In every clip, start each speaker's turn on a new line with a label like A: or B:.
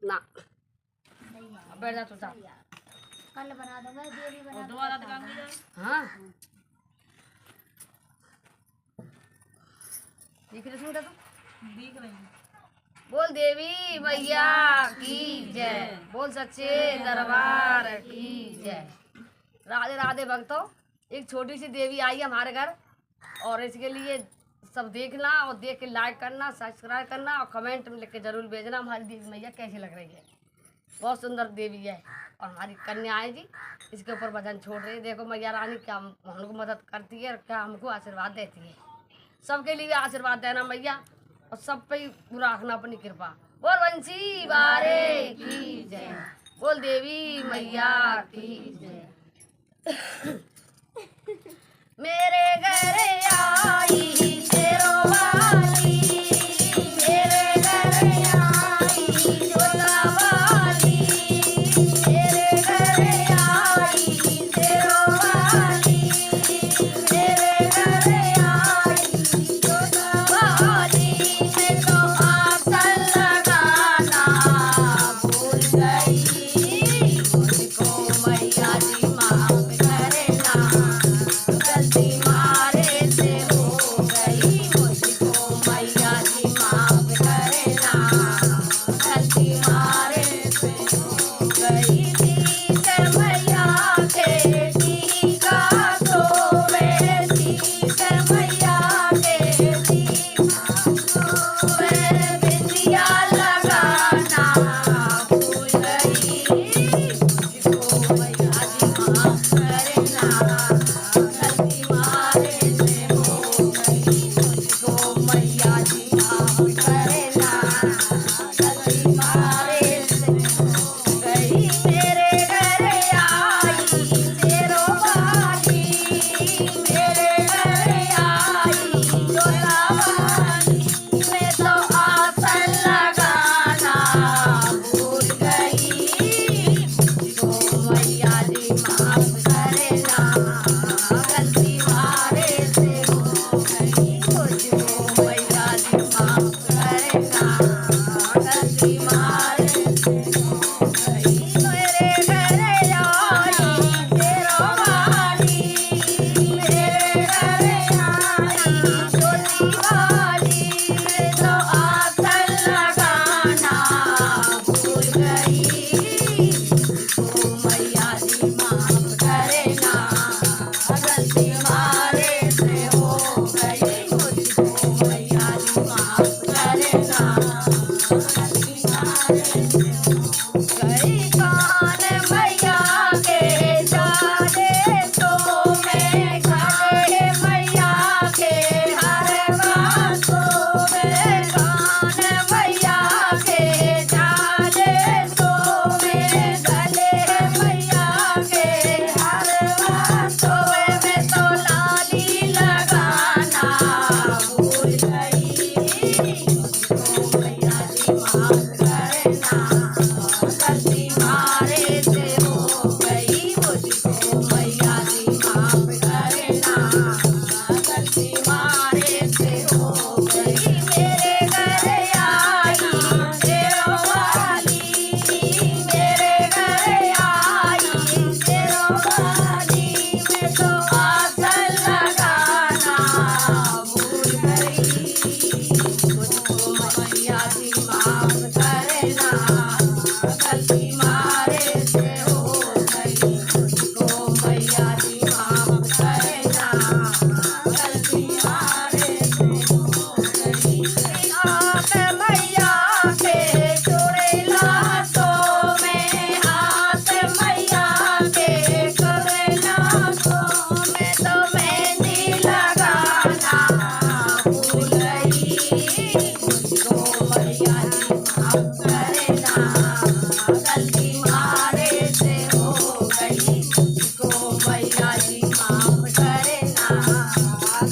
A: ना बैठ जा तू साहब।
B: कल बना दूंगा, देवी बना
C: दोबारा दिखाऊंगी।
A: हाँ दिख रही सुन तू
C: दिख रही है।
A: बोल देवी मैया की जय, बोल सच्चे दरबार की जय। राधे राधे भक्तों, एक छोटी सी देवी आई है हमारे घर और इसके लिए सब देखना और देख के लाइक करना, सब्सक्राइब करना और कमेंट में लिख के जरूर भेजना हमारी देवी मैया कैसी लग रही है। बहुत सुंदर देवी है और हमारी कन्याएं जी इसके ऊपर वजन छोड़ रही है। देखो मैया रानी क्या हमको मदद करती है और क्या हमको आशीर्वाद देती है। सबके लिए आशीर्वाद देना मैया और सब पे पूरा रखना अपनी कृपा। बोल बंसी बारे की जय, बोल देवी मैया की जय। मेरे घर आई शेरों वाली, मेरे घर आई जोला वाली, मेरे घर आई शेरों वाली, मेरे घर आई जोला वाली। मैं तो आसन लगाना भूल गई, मुझको मैया जी माफ करना, गलती मारे से हो गई, मुझको मैया जी माफ करना, गलती मारे से हो गई। तीसर मैया के टीका सोवे, तीसर मैया के टीका सोवे, बिंदिया लगाना भूल गई, मुझको मैया जी माफ करना, गलती मारे से हो गई, मुझको मैया जी माफ करना, गलती मारे से हो गई। मेरे घर आई शेरों वाली, मेरे घर आई जोला वाली, मैं तो आसन लगाना भूल गई, मुझको मैया जी माफ करना, गलती मारे से हो गई, मुझको मैया जी माफ करना, गलती मारे से हो गई। मेरे घर आई शेरों वाली, मेरे घर आई जोली वाली, मैं तो आसन लगाना भूल गई, मुझको मैया जी माफ करना, गलती मारे से हो गई, मुझको मैया जी माफ करना, गलती मारे से हो गई। कान मैया के जाने तो मैं खाने मैया के हर बातों में, कान मैया के जाने तो मैं गले मैया के हर बातों में, मैं तो लाली लगाना भूल गई, मुझको मैया जी माफ करना, गलती मारे से हो गई, मुझको मैया जी माफ करना, गलती मारे से हो गई। मेरे घर आई शेरों वाली, मेरे घर आई शेरों वाली, मैं तो आसन लगाना भूल गई, मुझको मैया जी माफ करना, गलती मारे से हो गई, मुझको मैया जी माफ करना, गलती मारे से हो गई। हाथ मैया के जोड़े लाशों में, हाथ मैया के जोड़े लाशों में, तो मेहंदी लगाना भूल गई, मुझको मैया जी माफ करना, गलती मारे से हो गई, मुझको मैया जी माफ करना,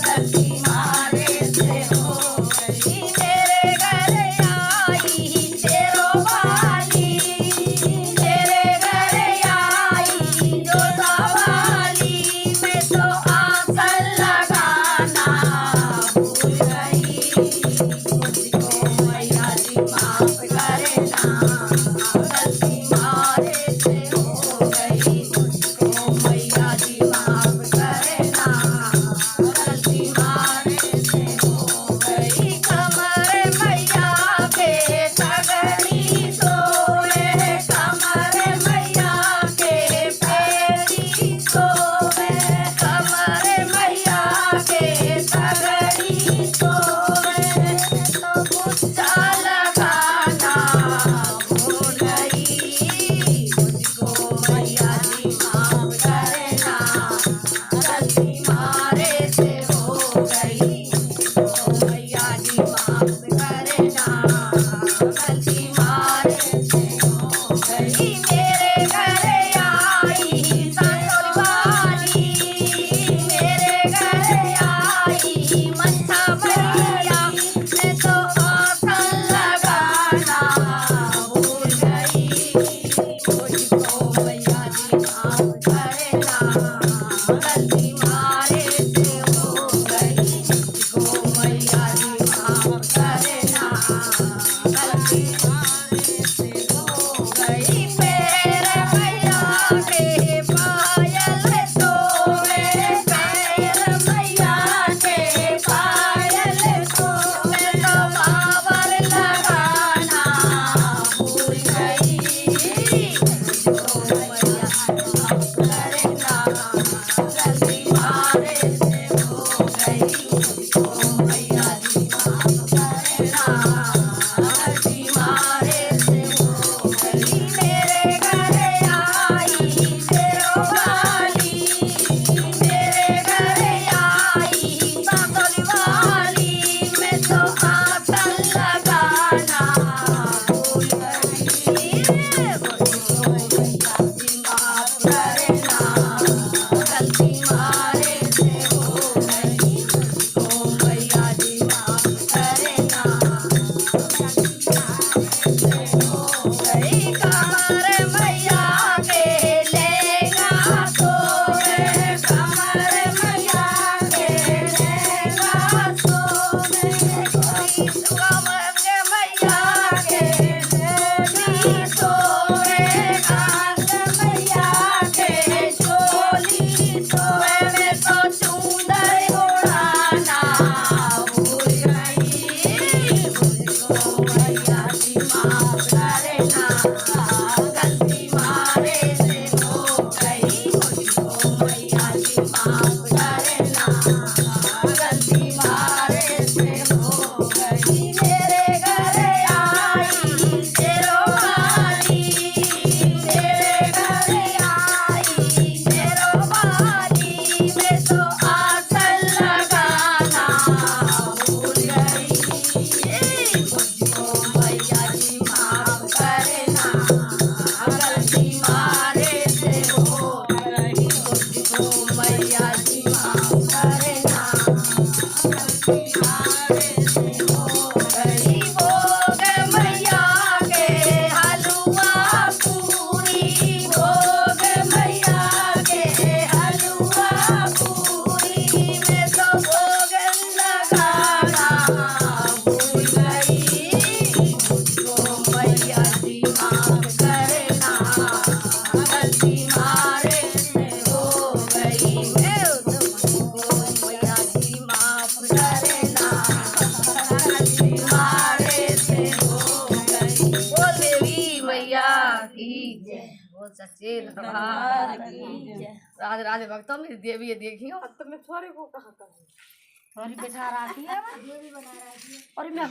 A: गलती मारे से हो गई। मेरे घर आई शेरों वाली, मेरे घर आई जोला वाली, मैं तो आसन लगाना भूल गई, मुझको मैया जी माफ करना, बोल सच्चे दरबार की राधे राधे भक्तों मेरी देवी ये देखियो
C: अब तो मैं थोड़ी को कहा करूँ
A: थोड़ी बैठा रखी है
B: देवी बना रहा है
A: और मैं